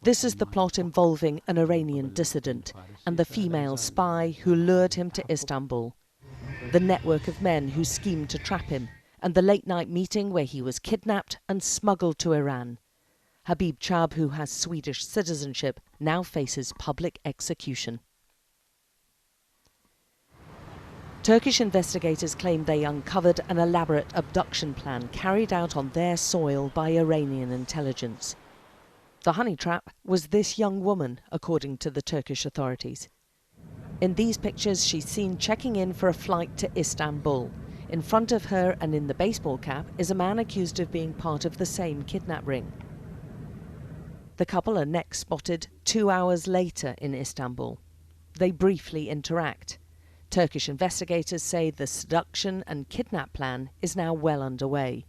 This is the plot involving an Iranian dissident and the female spy who lured him to Istanbul, the network of men who schemed to trap him, and the late-night meeting where he was kidnapped and smuggled to Iran. Habib Chaab, who has Swedish citizenship, now faces public execution. Turkish investigators claim they uncovered an elaborate abduction plan carried out on their soil by Iranian intelligence. The honey trap was this young woman, according to the Turkish authorities. In these pictures, she's seen checking in for a flight to Istanbul. In front of her and in the baseball cap is a man accused of being part of the same kidnap ring. The couple are next spotted 2 hours later in Istanbul. They briefly interact. Turkish investigators say the seduction and kidnap plan is now well underway.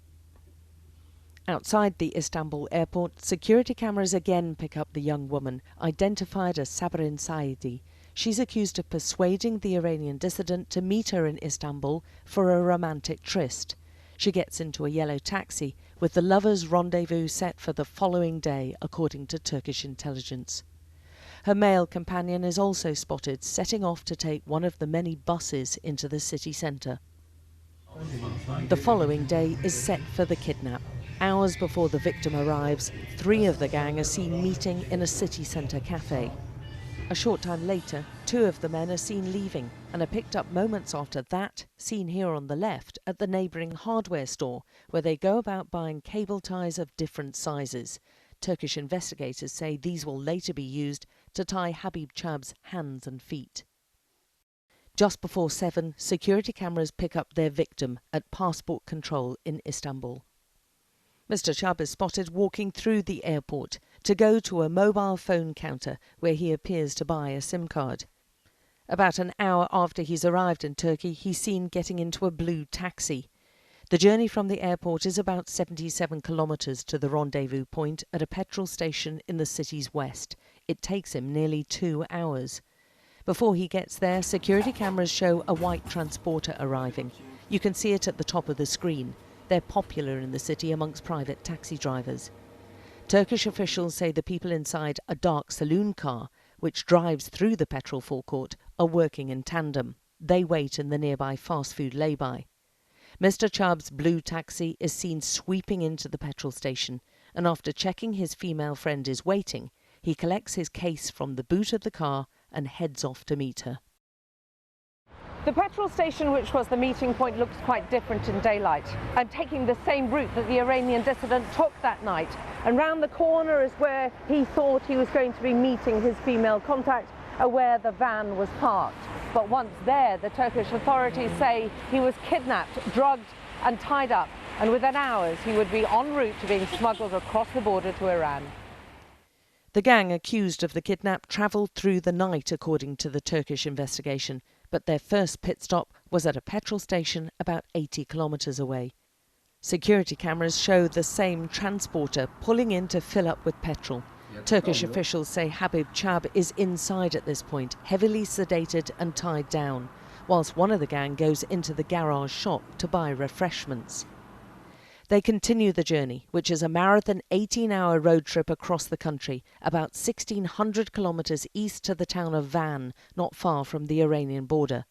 Outside the Istanbul airport, security cameras again pick up the young woman, identified as Sabrin Saidi. She's accused of persuading the Iranian dissident to meet her in Istanbul for a romantic tryst. She gets into a yellow taxi with the lovers' rendezvous set for the following day, according to Turkish intelligence. Her male companion is also spotted setting off to take one of the many buses into the city centre. The following day is set for the kidnap. Hours before the victim arrives, 3 of the gang are seen meeting in a city centre cafe. A short time later, 2 of the men are seen leaving and are picked up moments after that, seen here on the left, at the neighbouring hardware store, where they go about buying cable ties of different sizes. Turkish investigators say these will later be used to tie Habib Chaab's hands and feet. Just before 7, security cameras pick up their victim at passport control in Istanbul. Mr Chaab is spotted walking through the airport to go to a mobile phone counter where he appears to buy a SIM card. About an hour after he's arrived in Turkey, he's seen getting into a blue taxi. The journey from the airport is about 77 kilometres to the rendezvous point at a petrol station in the city's west. It takes him nearly 2 hours. Before he gets there, security cameras show a white transporter arriving. You can see it at the top of the screen. They're popular in the city amongst private taxi drivers. Turkish officials say the people inside a dark saloon car, which drives through the petrol forecourt, are working in tandem. They wait in the nearby fast food lay-by. Mr Chaab's blue taxi is seen sweeping into the petrol station, and after checking his female friend is waiting, he collects his case from the boot of the car and heads off to meet her. The petrol station, which was the meeting point, looks quite different in daylight. I'm taking the same route that the Iranian dissident took that night, and round the corner is where he thought he was going to be meeting his female contact, where the van was parked. But once there, the Turkish authorities say he was kidnapped, drugged and tied up, and within hours he would be en route to being smuggled across the border to Iran. The gang accused of the kidnap travelled through the night, according to the Turkish investigation, but their first pit stop was at a petrol station about 80 kilometres away. Security cameras show the same transporter pulling in to fill up with petrol. Turkish officials say Habib Chaab is inside at this point, heavily sedated and tied down, whilst one of the gang goes into the garage shop to buy refreshments. They continue the journey, which is a marathon 18-hour road trip across the country, about 1,600 kilometres east to the town of Van, not far from the Iranian border.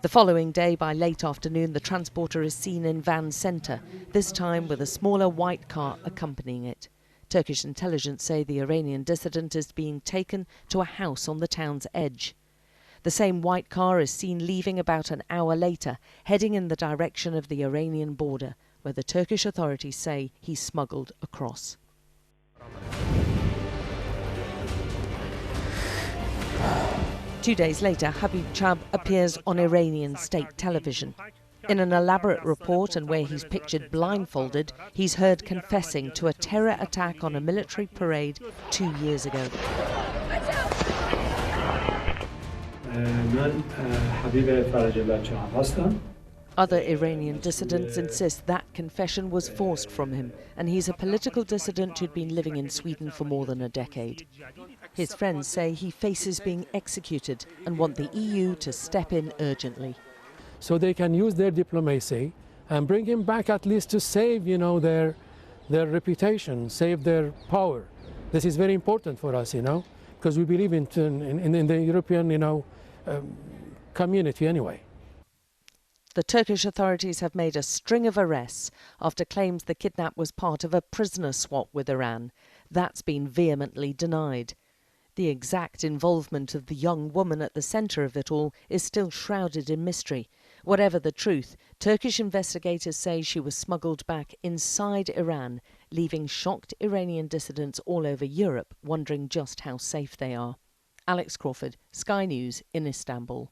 The following day, by late afternoon, the transporter is seen in Van centre, this time with a smaller white car accompanying it. Turkish intelligence say the Iranian dissident is being taken to a house on the town's edge. The same white car is seen leaving about an hour later, heading in the direction of the Iranian border, where the Turkish authorities say he's smuggled across. Two days later, Habib Chaab appears on Iranian state television. In an elaborate report, and where he's pictured blindfolded, he's heard confessing to a terror attack on a military parade 2 years ago. Other Iranian dissidents insist that confession was forced from him, and he's a political dissident who'd been living in Sweden for more than a decade. His friends say he faces being executed and want the EU to step in urgently. So they can use their diplomacy and bring him back, at least to save, their their reputation, save their power. This is very important for us, because we believe in the European, community anyway. The Turkish authorities have made a string of arrests after claims the kidnap was part of a prisoner swap with Iran. That's been vehemently denied. The exact involvement of the young woman at the centre of it all is still shrouded in mystery. Whatever the truth, Turkish investigators say she was smuggled back inside Iran, leaving shocked Iranian dissidents all over Europe wondering just how safe they are. Alex Crawford, Sky News in Istanbul.